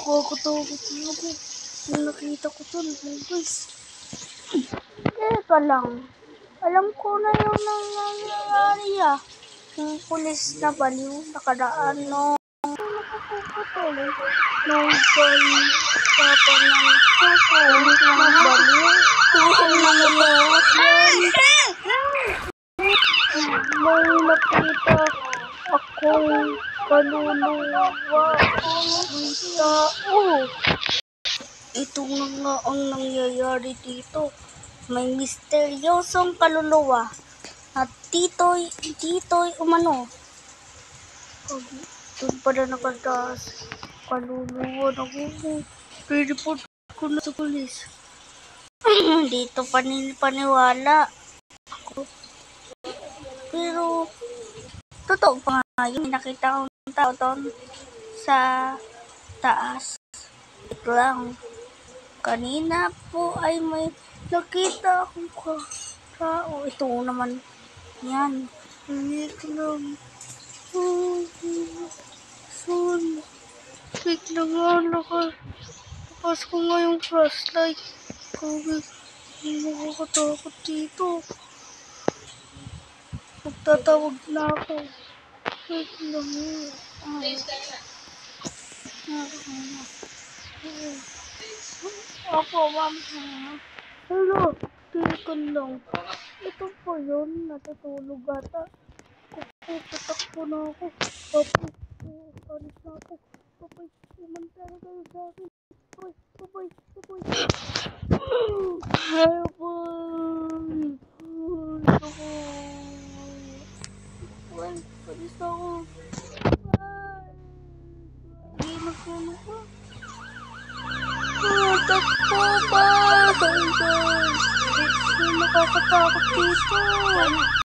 Nakakatakot ako. Nung nakita ko to, guys. Teka lang. Alam ko na yung nangyayari ah. Yung pulis na baliw, nakaraan no. Nakakaputol. Nung papa ng pulis na baliw. Ang nangyayari yan. May nakita akong kaluluwa ng tao. Ito na nga ang nangyayari dito. May misteryosong kaluluwa at titoy umano. Doon pala nakataas. Kaluluwa na ko. Report ko na sa pulis. Dito paniwala ako. Pero totoo pa nga yung nakita kong tao doon sa taas. Ito lang. Kanina po ay may nakita akong tao. Ito naman. Yan. Ito lang. Son. Wait lang nga. Lakas ko nga yung flashlight. Kawit. Nakakatakot dito. Magtatawag na ako. Wait lang Opo, ma'am. Hello, teka lang. Ito po yun, natutulog ata. Tatakbo na ako. Opo, alis na ako. Papay, umantara kayo sa akin. Papay. Help! Alis na ako. Ginag ko. Takbo ba? Nakakatakot dito.